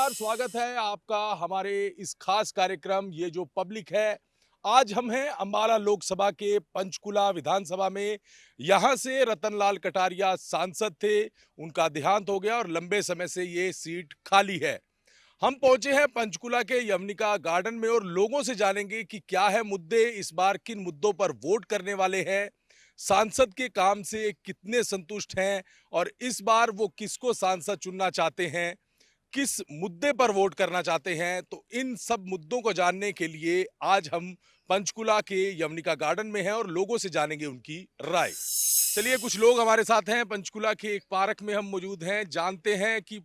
नमस्कार, स्वागत है आपका हमारे इस खास कार्यक्रम ये जो पब्लिक है। आज हम हैं अंबाला लोकसभा के पंचकुला विधानसभा में। यहाँ से रतनलाल कटारिया सांसद थे, उनका देहांत हो गया और लंबे समय से ये सीट खाली है। हम पहुंचे हैं पंचकुला के यवनिका गार्डन में और लोगों से जानेंगे कि क्या है मुद्दे, इस बार किन मुद्दों पर वोट करने वाले हैं, सांसद के काम से कितने संतुष्ट हैं और इस बार वो किसको सांसद चुनना चाहते हैं, किस मुद्दे पर वोट करना चाहते हैं। तो इन सब मुद्दों को जानने के लिए आज हम पंचकुला के यवनिका गार्डन में हैं और लोगों से जानेंगे उनकी राय। चलिए, कुछ लोग हमारे साथ हैं। पंचकुला के एक पार्क में हम मौजूद हैं, जानते हैं कि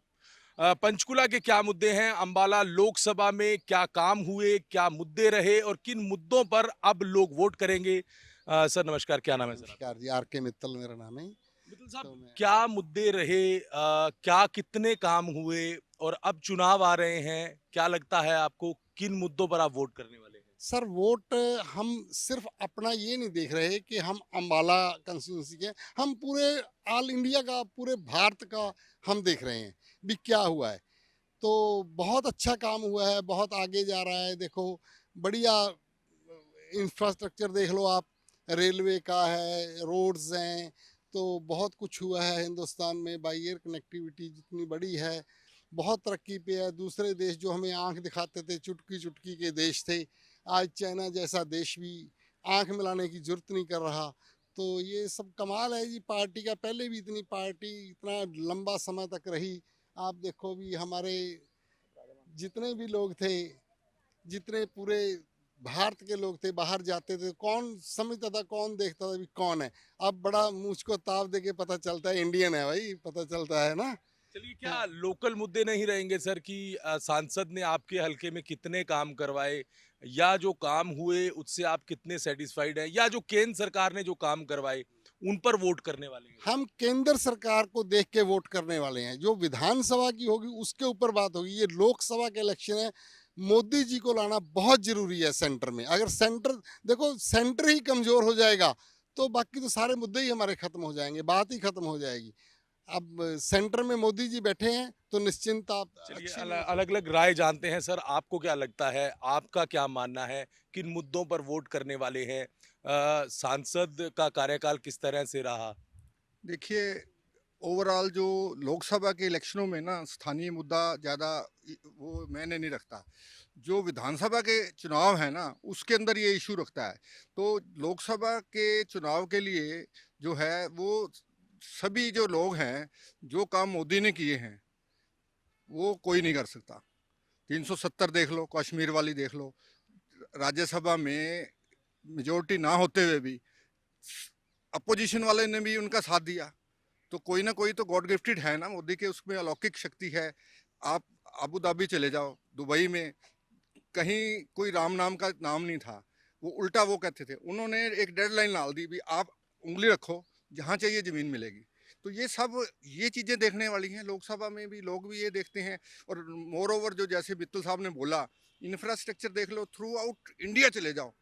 पंचकुला के क्या मुद्दे हैं, अंबाला लोकसभा में क्या काम हुए, क्या मुद्दे रहे और किन मुद्दों पर अब लोग वोट करेंगे। सर नमस्कार, क्या नाम है सर आपका? नमस्कार जी, आर के मित्तल मेरा नाम है। मित्तल तो साहब, मैं क्या मुद्दे रहे, क्या कितने काम हुए और अब चुनाव आ रहे हैं, क्या लगता है आपको किन मुद्दों पर आप वोट करने वाले हैं? सर वोट हम सिर्फ अपना ये नहीं देख रहे कि हम अम्बाला कंस्टिट्यूंसी के, हम पूरे ऑल इंडिया का, पूरे भारत का हम देख रहे हैं भी क्या हुआ है। तो बहुत अच्छा काम हुआ है, बहुत आगे जा रहा है। देखो, बढ़िया इंफ्रास्ट्रक्चर देख लो आप, रेलवे का है, रोड्स हैं। तो बहुत कुछ हुआ है हिंदुस्तान में, बाई एयर कनेक्टिविटी जितनी बड़ी है, बहुत तरक्की पे है। दूसरे देश जो हमें आंख दिखाते थे, चुटकी चुटकी के देश थे, आज चाइना जैसा देश भी आंख मिलाने की जरूरत नहीं कर रहा। तो ये सब कमाल है जी पार्टी का। पहले भी इतनी पार्टी इतना लंबा समय तक रही। आप देखो भी हमारे जितने भी लोग थे, जितने पूरे भारत के लोग थे, बाहर जाते थे, कौन समझता था, कौन देखता था भी कौन है। अब बड़ा मुझको ताव दे के पता चलता है इंडियन है भाई, पता चलता है ना। चलिए, हाँ। क्या लोकल मुद्दे नहीं रहेंगे सर कि सांसद ने आपके हलके में कितने काम करवाए या जो काम हुए उससे आप कितने सेटिस्फाइड हैं, या जो केंद्र सरकार ने जो काम करवाए उन पर वोट करने वाले हैं सर? हम केंद्र सरकार को देख के वोट करने वाले हैं। जो विधानसभा की होगी उसके ऊपर बात होगी। ये लोकसभा के इलेक्शन है, मोदी जी को लाना बहुत जरूरी है सेंटर में। अगर सेंटर, देखो सेंटर ही कमजोर हो जाएगा तो बाकी तो सारे मुद्दे ही हमारे खत्म हो जाएंगे, बात ही खत्म हो जाएगी। अब सेंटर में मोदी जी बैठे हैं तो निश्चिंत आप चलिए, अच्छी अलग अलग राय जानते हैं सर। आपको क्या लगता है, आपका क्या मानना है, किन मुद्दों पर वोट करने वाले हैं, सांसद का कार्यकाल किस तरह से रहा? देखिए, ओवरऑल जो लोकसभा के इलेक्शनों में ना स्थानीय मुद्दा ज़्यादा वो मैंने नहीं रखता। जो विधानसभा के चुनाव है ना उसके अंदर ये इशू रखता है। तो लोकसभा के चुनाव के लिए जो है वो सभी जो लोग हैं, जो काम मोदी ने किए हैं वो कोई नहीं कर सकता। 370 देख लो, कश्मीर वाली देख लो, राज्यसभा में मेजोरिटी ना होते हुए भी अपोजिशन वाले ने भी उनका साथ दिया। तो कोई ना कोई तो गॉड गिफ्टेड है ना मोदी के, उसमें अलौकिक शक्ति है। आप अबू धाबी चले जाओ, दुबई में कहीं कोई राम नाम का नाम नहीं था, वो उल्टा वो कहते थे। उन्होंने एक डेडलाइन डाल दी भी आप उंगली रखो, जहाँ चाहिए ज़मीन मिलेगी। तो ये सब ये चीज़ें देखने वाली हैं। लोकसभा में भी लोग भी ये देखते हैं। और मोर ओवर जो जैसे मित्तल साहब ने बोला, इंफ्रास्ट्रक्चर देख लो, थ्रू आउट इंडिया चले जाओ,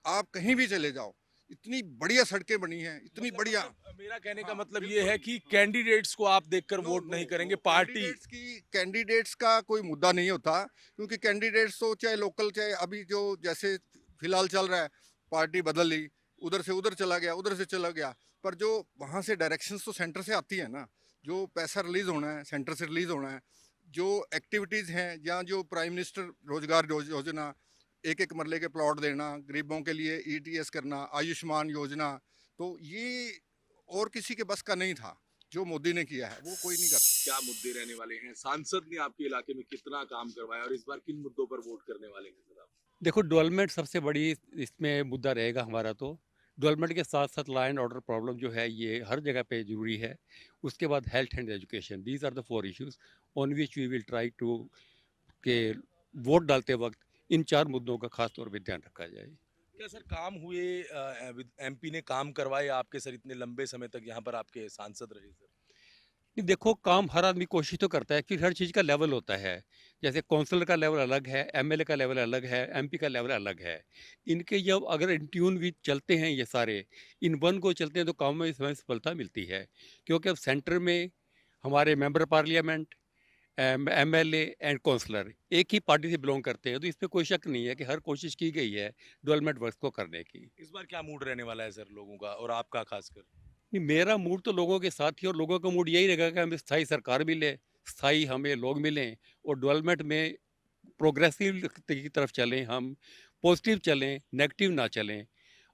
आप कहीं भी चले जाओ, इतनी बढ़िया सड़कें बनी हैं, इतनी बढ़िया। मेरा कहने का हाँ, मतलब ये है बिल्कुल। कि कैंडिडेट्स को आप देखकर नो वोट नो नहीं नो, करेंगे, पार्टी। कैंडिडेट्स का कोई मुद्दा नहीं होता। क्योंकि कैंडिडेट्स तो चाहे लोकल, चाहे अभी जो जैसे फिलहाल चल रहा है, पार्टी बदल ली, उधर से उधर चला गया, उधर से चला गया। पर जो वहाँ से डायरेक्शंस तो सेंटर से आती है ना। जो पैसा रिलीज होना है सेंटर से रिलीज होना है। जो एक्टिविटीज़ हैं, या जो प्राइम मिनिस्टर रोजगार योजना, एक एक मरले के प्लॉट देना, गरीबों के लिए ईटीएस करना, आयुष्मान योजना, तो ये और किसी के बस का नहीं था। जो मोदी ने किया है वो कोई नहीं कर सकता। क्या मुद्दे रहने वाले हैं, सांसद ने आपके इलाके में कितना काम करवाया और इस बार किन मुद्दों पर वोट करने वाले हैं सर आप? देखो, डेवलपमेंट सबसे बड़ी इसमें मुद्दा रहेगा हमारा। तो डेवलपमेंट के साथ साथ लॉ एंड ऑर्डर प्रॉब्लम जो है ये हर जगह पे ज़रूरी है। उसके बाद health and education, these are the four issues on which we will try to के वोट डालते वक्त इन चार मुद्दों का खास तौर पे ध्यान रखा जाए। क्या सर काम हुए, एमपी ने काम करवाए आपके सर, इतने लंबे समय तक यहाँ पर आपके सांसद रहे सर? नहीं, देखो, काम हर आदमी कोशिश तो करता है कि हर चीज़ का लेवल होता है। जैसे काउंसलर का लेवल अलग है, एमएलए का लेवल अलग है, एमपी का लेवल अलग है। इनके जब अगर इन ट्यून भी चलते हैं, ये सारे इन वन को चलते हैं, तो काम में इस समय सफलता मिलती है। क्योंकि अब सेंटर में हमारे member parliament, MLA and councillor एक ही पार्टी से बिलोंग करते हैं, तो इसमें कोई शक नहीं है कि हर कोशिश की गई है डेवलपमेंट वर्क को करने की। इस बार क्या मूड रहने वाला है सर लोगों का और आपका खासकर? नहीं, मेरा मूड तो लोगों के साथ ही, और लोगों का मूड यही रहेगा कि हमें स्थायी सरकार मिले, स्थायी हमें लोग मिलें, और डेवलपमेंट में प्रोग्रेसिव की तरफ चलें, हम पॉजिटिव चलें, नेगेटिव ना चलें।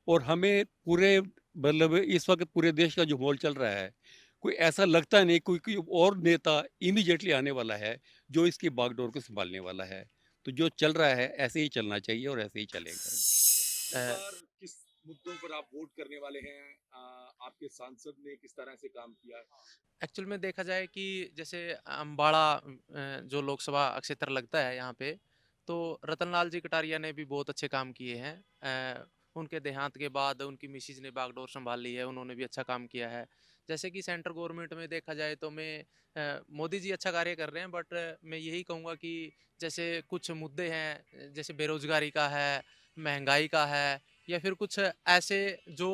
और हमें पूरे मतलब इस वक्त पूरे देश का जो माहौल चल रहा है, कोई ऐसा लगता नहीं कोई और नेता इमीडिएटली आने वाला है जो इसकी बागडोर को संभालने वाला है। तो जो चल रहा है ऐसे ही चलना चाहिए और ऐसे ही चलेगा। इस बार किस मुद्दों पर आप वोट करने वाले हैं? आपके सांसद ने किस तरह से काम किया? एक्चुअल में देखा जाए कि जैसे अम्बाड़ा जो लोकसभा क्षेत्र लगता है यहाँ पे, तो रतनलाल जी कटारिया ने भी बहुत अच्छे काम किए हैं। उनके देहांत के बाद उनकी मिसिज ने बागडोर संभाल ली है, उन्होंने भी अच्छा काम किया है। जैसे कि सेंट्रल गवर्नमेंट में देखा जाए तो मोदी जी अच्छा कार्य कर रहे हैं, बट मैं यही कहूँगा कि जैसे कुछ मुद्दे हैं, जैसे बेरोजगारी का है, महंगाई का है, या फिर कुछ ऐसे जो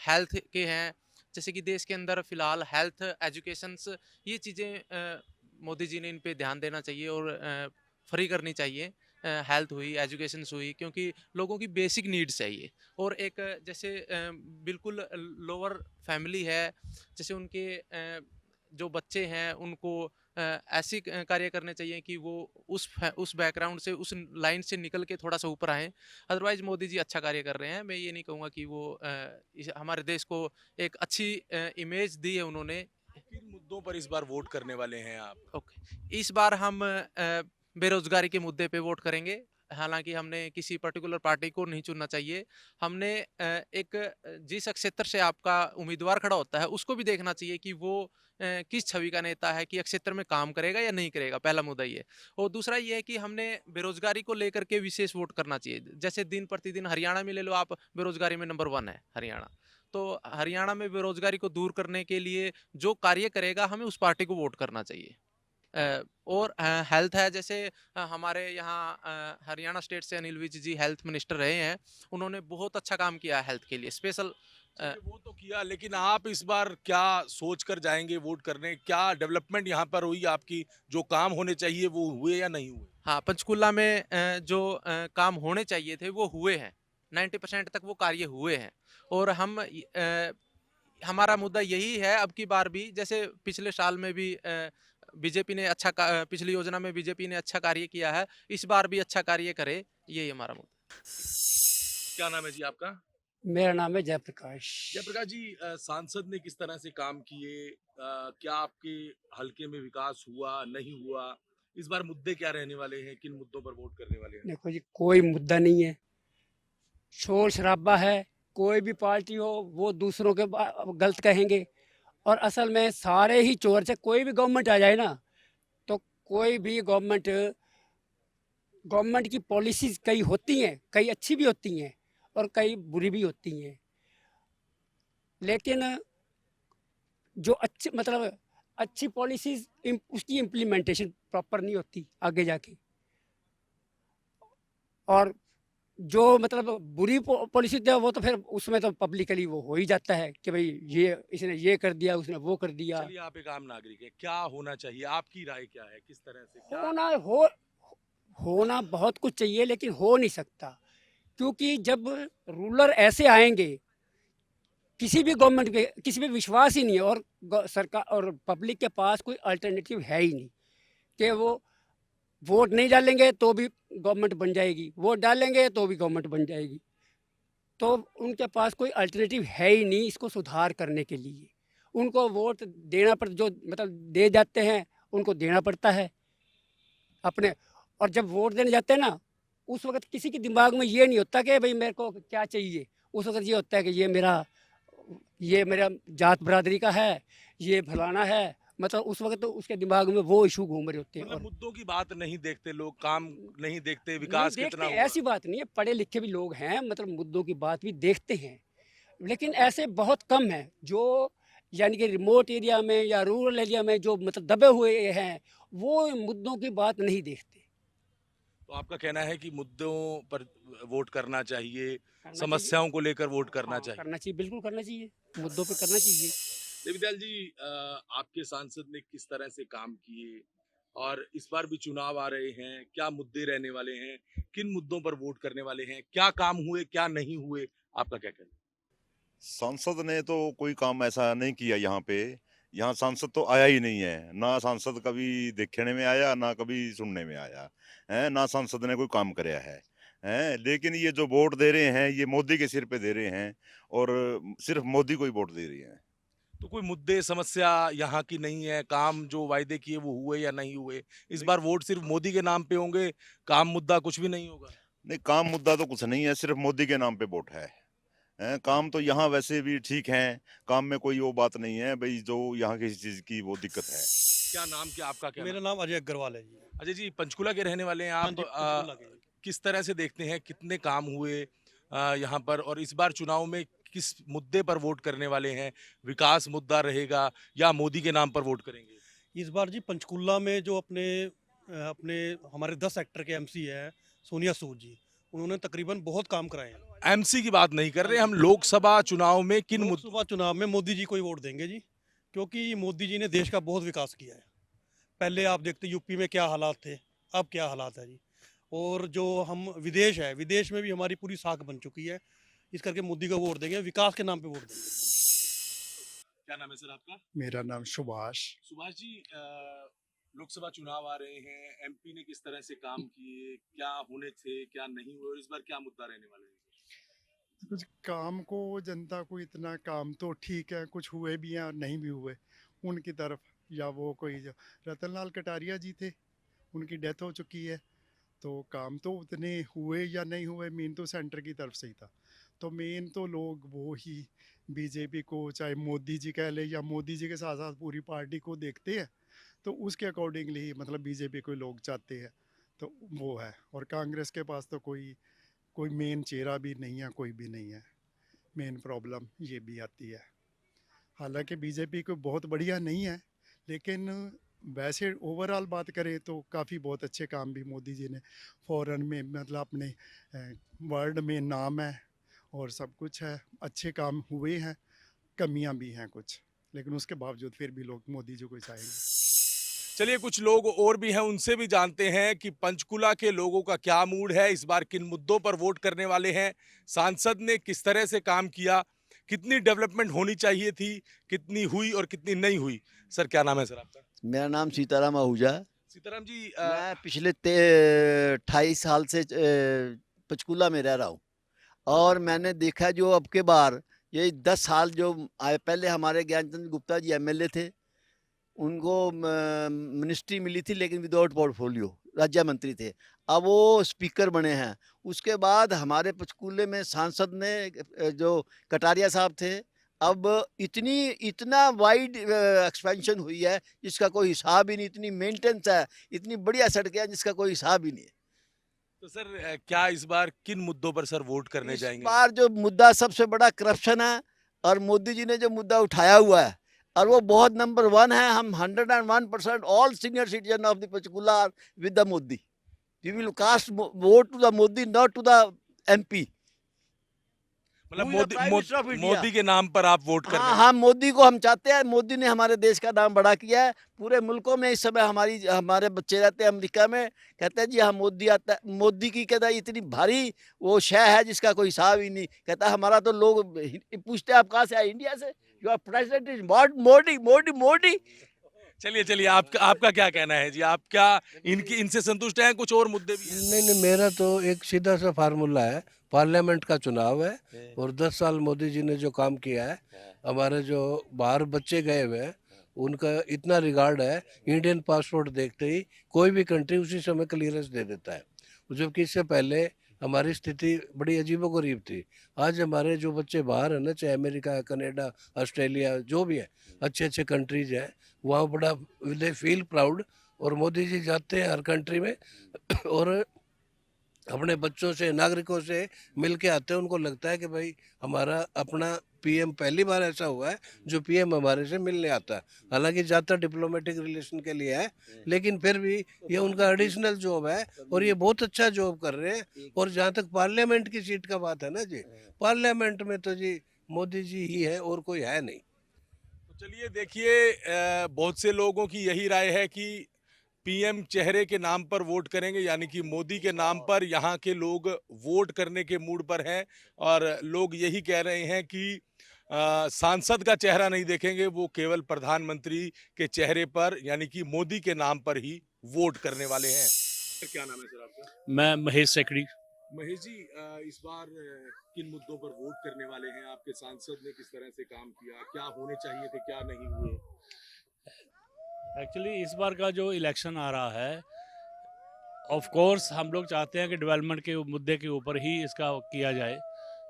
हेल्थ के हैं, जैसे कि देश के अंदर फिलहाल हेल्थ एजुकेशंस, ये चीज़ें मोदी जी ने इन पे ध्यान देना चाहिए और फ्री करनी चाहिए। हेल्थ हुई, एजुकेशंस हुई, क्योंकि लोगों की बेसिक नीड्स है ये। और एक जैसे बिल्कुल लोअर फैमिली है, जैसे उनके जो बच्चे हैं उनको ऐसी कार्य करने चाहिए कि वो उस बैकग्राउंड से, उस लाइन से निकल के थोड़ा सा ऊपर आए। अदरवाइज मोदी जी अच्छा कार्य कर रहे हैं। मैं ये नहीं कहूँगा कि वो हमारे देश को एक अच्छी इमेज दी है उन्होंने। किन मुद्दों पर इस बार वोट करने वाले हैं आप? ओके, इस बार हम बेरोजगारी के मुद्दे पे वोट करेंगे। हालांकि हमने किसी पर्टिकुलर पार्टी को नहीं चुनना चाहिए। हमने जिस क्षेत्र से आपका उम्मीदवार खड़ा होता है उसको भी देखना चाहिए कि वो किस छवि का नेता है, कि क्षेत्र में काम करेगा या नहीं करेगा। पहला मुद्दा ये। और दूसरा ये है कि हमने बेरोजगारी को लेकर के विशेष वोट करना चाहिए। जैसे दिन प्रतिदिन हरियाणा में ले लो आप, बेरोजगारी में नंबर 1 है हरियाणा। तो हरियाणा में बेरोजगारी को दूर करने के लिए जो कार्य करेगा, हमें उस पार्टी को वोट करना चाहिए। और हेल्थ है, जैसे हमारे यहाँ हरियाणा स्टेट से अनिल विज जी हेल्थ मिनिस्टर रहे हैं, उन्होंने बहुत अच्छा काम किया है हेल्थ के लिए स्पेशल। चलिए वो तो किया, लेकिन आप इस बार क्या सोच कर जाएंगे वोट करने? क्या डेवलपमेंट यहाँ पर हुई आपकी? जो काम होने चाहिए वो हुए या नहीं हुए? हाँ, पंचकुला में जो काम होने चाहिए थे वो हुए हैं। 90% तक वो कार्य हुए हैं। और हमारा मुद्दा यही है अब की बार भी, जैसे पिछले साल में भी बीजेपी ने पिछली योजना में बीजेपी ने अच्छा कार्य किया है, इस बार भी अच्छा कार्य करे, यही हमारा मुद्दा। क्या नाम है जी आपका? मेरा नाम है जयप्रकाश। जयप्रकाश जी, सांसद ने किस तरह से काम किए? क्या आपके हलके में विकास हुआ, नहीं हुआ? इस बार मुद्दे क्या रहने वाले हैं? किन मुद्दों पर वोट करने वाले हैं? देखो जी, कोई मुद्दा नहीं है, शोर शराबा है। कोई भी पार्टी हो वो दूसरों के गलत कहेंगे, और असल में सारे ही चोर से। कोई भी गवर्नमेंट आ जाए ना, तो कोई भी गवर्नमेंट की पॉलिसीज कई होती हैं, कई अच्छी भी होती हैं और कई बुरी भी होती हैं। लेकिन जो अच्छी मतलब अच्छी पॉलिसीज उसकी इम्प्लीमेंटेशन प्रॉपर नहीं होती आगे जाके। और जो मतलब बुरी पॉलिसी है वो तो फिर उसमें तो पब्लिकली वो हो ही जाता है कि भाई ये इसने ये कर दिया, उसने वो कर दिया। चलिए, आप एक आम नागरिक हैं, क्या होना चाहिए? आपकी राय क्या है? किस तरह से क्या? होना बहुत कुछ चाहिए, लेकिन हो नहीं सकता, क्योंकि जब रूलर ऐसे आएंगे, किसी भी गवर्नमेंट पे किसी पे विश्वास ही नहीं है, और सरकार और पब्लिक के पास कोई अल्टरनेटिव है ही नहीं कि वो वोट नहीं डालेंगे तो भी गवर्नमेंट बन जाएगी, वोट डालेंगे तो भी गवर्नमेंट बन जाएगी। तो उनके पास कोई अल्टरनेटिव है ही नहीं इसको सुधार करने के लिए। उनको वोट देना पड़ जो मतलब दे जाते हैं, उनको देना पड़ता है अपने। और जब वोट देने जाते हैं ना, उस वक्त किसी के दिमाग में ये नहीं होता कि भाई मेरे को क्या चाहिए। उस वक्त ये होता है कि ये मेरा जात बरादरी का है, ये फलाना है। मतलब उस वक्त तो उसके दिमाग में वो इशू घूम रहे होते हैं। मतलब और मुद्दों की बात नहीं देखते लोग, काम नहीं देखते, नहीं विकास देखते, कितना हुआ? ऐसी बात नहीं है, पढ़े लिखे भी लोग हैं, मतलब मुद्दों की बात भी देखते हैं। लेकिन ऐसे बहुत कम हैं जो यानी कि रिमोट एरिया में या रूरल एरिया में जो मतलब दबे हुए हैं, वो मुद्दों की बात नहीं देखते। तो आपका कहना है कि मुद्दों पर वोट करना चाहिए, करना समस्याओं को लेकर वोट चाहिए, करना हाँ, चाहिए। करना चाहिए, बिल्कुल करना चाहिए, मुद्दों पे करना चाहिए। देवीदयाल जी, आपके सांसद ने किस तरह से काम किए? और इस बार भी चुनाव आ रहे हैं, क्या मुद्दे रहने वाले हैं, किन मुद्दों पर वोट करने वाले हैं, क्या काम हुए, क्या नहीं हुए, आपका क्या कहना है? सांसद ने तो कोई काम ऐसा नहीं किया यहाँ पे। यहाँ सांसद तो आया ही नहीं है, ना सांसद कभी देखने में आया ना कभी सुनने में आया है, ना सांसद ने कोई काम कराया है। लेकिन ये जो वोट दे रहे हैं ये मोदी के सिर पे दे रहे हैं और सिर्फ मोदी को ही वोट दे रहे हैं। तो कोई मुद्दे समस्या यहाँ की नहीं है, काम जो वायदे किए वो हुए या नहीं हुए, इस बार वोट सिर्फ मोदी के नाम पे होंगे, काम मुद्दा कुछ भी नहीं होगा? नहीं, काम मुद्दा तो कुछ नहीं है, सिर्फ मोदी के नाम पे वोट है। काम तो यहाँ वैसे भी ठीक है, काम में कोई वो बात नहीं है भाई जो यहाँ किसी चीज की वो दिक्कत है। क्या नाम, क्या आपका, क्या मेरा नाम? नाम अजय अग्रवाल है जी। अजय जी, पंचकुला के रहने वाले हैं हाँ आप। जी, पंचकुला के। किस तरह से देखते हैं, कितने काम हुए यहाँ पर, और इस बार चुनाव में किस मुद्दे पर वोट करने वाले हैं? विकास मुद्दा रहेगा या मोदी के नाम पर वोट करेंगे? इस बार जी पंचकुला में जो अपने हमारे 10 सेक्टर के एमसी हैं सोनिया सूद जी, उन्होंने तकरीबन बहुत काम कराए हैं। एमसी की बात नहीं कर रहे हम, लोकसभा चुनाव में किन मुद्दों? लोकसभा चुनाव में मोदी जी को ही वोट देंगे जी, क्योंकि मोदी जी ने देश का बहुत विकास किया है। पहले आप देखते यूपी में क्या हालात थे, अब क्या हालात है जी। और जो हम विदेश में भी हमारी पूरी साख बन चुकी है। इस करके मोदी को वोट देंगे, विकास के नाम पे वोट देंगे। क्या नाम है सर आपका? मेरा नाम सुभाष। सुभाष जी, लोकसभा चुनाव आ रहे हैं, एमपी ने किस तरह से काम किए, क्या होने थे, क्या नहीं हुए, और इस बार क्या मुद्दा रहने वाले हैं? कुछ काम को जनता को इतना काम तो ठीक है, कुछ हुए भी हैं और नहीं भी हुए उनकी तरफ। या वो कोई जो रतनलाल कटारिया जी थे, उनकी डेथ हो चुकी है, तो काम तो उतने हुए या नहीं हुए, मेन तो सेंटर की तरफ से ही था। तो मेन तो लोग वो ही बीजेपी को, चाहे मोदी जी कह ले या मोदी जी के साथ साथ पूरी पार्टी को देखते हैं, तो उसके अकॉर्डिंगली ही मतलब बीजेपी को लोग चाहते हैं, तो वो है। और कांग्रेस के पास तो कोई कोई मेन चेहरा भी नहीं है, कोई भी नहीं है। मेन प्रॉब्लम ये भी आती है। हालांकि बीजेपी को बहुत बढ़िया नहीं है, लेकिन वैसे ओवरऑल बात करें तो काफ़ी बहुत अच्छे काम भी मोदी जी ने फॉरेन में मतलब अपने वर्ल्ड में नाम है और सब कुछ है, अच्छे काम हुए हैं। कमियां भी हैं कुछ, लेकिन उसके बावजूद फिर भी लोग मोदी जी को ही चाहेंगे। चलिए, कुछ लोग और भी हैं, उनसे भी जानते हैं कि पंचकुला के लोगों का क्या मूड है, इस बार किन मुद्दों पर वोट करने वाले हैं, सांसद ने किस तरह से काम किया, कितनी डेवलपमेंट होनी चाहिए थी, कितनी हुई और कितनी नहीं हुई। सर, क्या नाम है सर आपका? मेरा नाम सीताराम आहूजा। सीताराम जी, मैं पिछले 28 साल से पंचकुला में रह रहा हूँ और मैंने देखा जो अब के बार ये 10 साल जो आए, पहले हमारे ज्ञानचंद गुप्ता जी एमएलए थे, उनको मिनिस्ट्री मिली थी लेकिन विदाउट पोर्टफोलियो, राज्य मंत्री थे। अब वो स्पीकर बने हैं। उसके बाद हमारे पंचकुले में सांसद ने जो कटारिया साहब थे, अब इतना वाइड एक्सपेंशन हुई है जिसका कोई हिसाब ही नहीं, इतनी मेंटेनेंस है, इतनी बढ़िया सड़कें हैं जिसका कोई हिसाब ही नहीं है। तो सर, क्या इस बार किन मुद्दों पर सर वोट करने इस जाएंगे? बार जो मुद्दा सबसे बड़ा करप्शन है, और मोदी जी ने जो मुद्दा उठाया हुआ है और वो बहुत नंबर 1 है। हम 101% all senior citizen of the Panchkula with the Modi. We will cast vote to the Modi, not to the MP. मतलब Who is the Prime Minister of India? Modi के नाम पर आप वोट कर रहे हाँ हैं? हाँ, मोदी को हम चाहते हैं। मोदी ने हमारे देश का नाम बड़ा किया है। पूरे मुल्कों में इस समय हमारे बच्चे रहते हैं अमेरिका में, कहते हैं जी हाँ मोदी आता है। मोदी की कहता है इतनी भारी वो शय है जिसका कोई हिसाब ही नहीं। कहता है हमारा तो लोग पूछते हैं आप कहाँ से आए, इंडिया से। Your president is Modi Modi Modi. चलिए, आपका क्या कहना है जी? आप क्या इनसे संतुष्ट हैं? कुछ और मुद्दे भी हैं? नहीं, मेरा तो एक सीधा सा फार्मूला है। पार्लियामेंट का चुनाव है और 10 साल मोदी जी ने जो काम किया है, हमारे जो बाहर बच्चे गए हुए हैं उनका इतना रिगार्ड है, इंडियन पासपोर्ट देखते ही कोई भी कंट्री उसी समय क्लियरेंस दे देता है, जबकि इससे पहले हमारी स्थिति बड़ी अजीबोगरीब थी। आज हमारे जो बच्चे बाहर हैं ना, चाहे अमेरिका, कनाडा, ऑस्ट्रेलिया, जो भी है, अच्छे अच्छे कंट्रीज हैं, वहाँ बड़ा दे फील प्राउड। और मोदी जी जाते हैं हर कंट्री में और अपने बच्चों से, नागरिकों से मिल के आते हैं। उनको लगता है कि भाई हमारा अपना पीएम, पहली बार ऐसा हुआ है जो पीएम हमारे से मिलने आता है। हालांकि ज़्यादा डिप्लोमेटिक रिलेशन के लिए है, लेकिन फिर भी ये उनका एडिशनल जॉब है और ये बहुत अच्छा जॉब कर रहे हैं। और जहाँ तक पार्लियामेंट की सीट का बात है ना जी, पार्लियामेंट में तो जी मोदी जी ही है और कोई है नहीं। तो चलिए देखिए, बहुत से लोगों की यही राय है कि पीएम चेहरे के नाम पर वोट करेंगे, यानी कि मोदी के नाम पर यहाँ के लोग वोट करने के मूड पर हैं और लोग यही कह रहे हैं कि सांसद का चेहरा नहीं देखेंगे, वो केवल प्रधानमंत्री के चेहरे पर यानी कि मोदी के नाम पर ही वोट करने वाले हैं। क्या नाम है सर आपका? मैं महेश सेकड़ी। महेश जी, इस बार किन मुद्दों पर वोट करने वाले हैं? आपके सांसद ने किस तरह से काम किया, क्या होने चाहिए थे, क्या नहीं हुए? एक्चुअली इस बार का जो इलेक्शन आ रहा है, ऑफ कोर्स हम लोग चाहते हैं कि डेवलपमेंट के मुद्दे के ऊपर ही इसका किया जाए,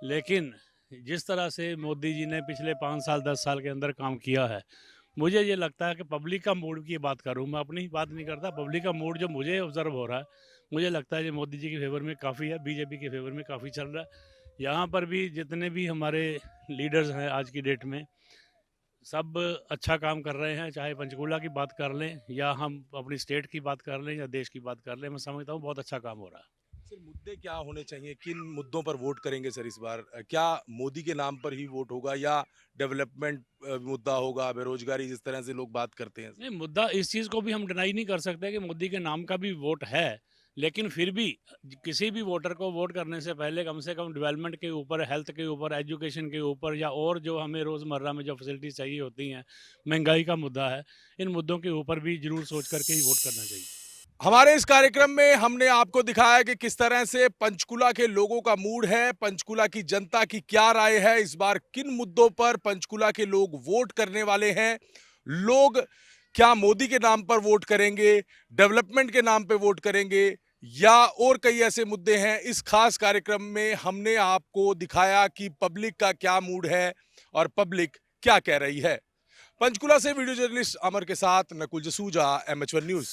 लेकिन जिस तरह से मोदी जी ने पिछले 5 साल 10 साल के अंदर काम किया है, मुझे ये लगता है कि पब्लिक का मूड की बात करूँ, मैं अपनी बात नहीं करता, पब्लिक का मूड जो मुझे ऑब्जर्व हो रहा है, मुझे लगता है कि मोदी जी के फेवर में काफ़ी है, बीजेपी के फेवर में काफ़ी चल रहा है। यहाँ पर भी जितने भी हमारे लीडर्स हैं आज की डेट में, सब अच्छा काम कर रहे हैं, चाहे पंचकूला की बात कर लें या हम अपनी स्टेट की बात कर लें या देश की बात कर लें, मैं समझता हूँ बहुत अच्छा काम हो रहा है। सर, मुद्दे क्या होने चाहिए, किन मुद्दों पर वोट करेंगे सर इस बार? क्या मोदी के नाम पर ही वोट होगा या डेवलपमेंट मुद्दा होगा, बेरोजगारी जिस तरह से लोग बात करते हैं? नहीं, मुद्दा इस चीज़ को भी हम डिनाई नहीं कर सकते कि मोदी के नाम का भी वोट है, लेकिन फिर भी किसी भी वोटर को वोट करने से पहले कम से कम डेवलपमेंट के ऊपर, हेल्थ के ऊपर, एजुकेशन के ऊपर या और जो हमें रोज़मर्रा में जो फैसिलिटीज़ चाहिए होती हैं, महंगाई का मुद्दा है, इन मुद्दों के ऊपर भी जरूर सोच करके ही वोट करना चाहिए। हमारे इस कार्यक्रम में हमने आपको दिखाया कि किस तरह से पंचकुला के लोगों का मूड है, पंचकुला की जनता की क्या राय है, इस बार किन मुद्दों पर पंचकुला के लोग वोट करने वाले हैं, लोग क्या मोदी के नाम पर वोट करेंगे, डेवलपमेंट के नाम पे वोट करेंगे या और कई ऐसे मुद्दे हैं। इस खास कार्यक्रम में हमने आपको दिखाया कि पब्लिक का क्या मूड है और पब्लिक क्या कह रही है। पंचकुला से वीडियो जर्नलिस्ट अमर के साथ नकुल जसूजा, MH1 न्यूज़।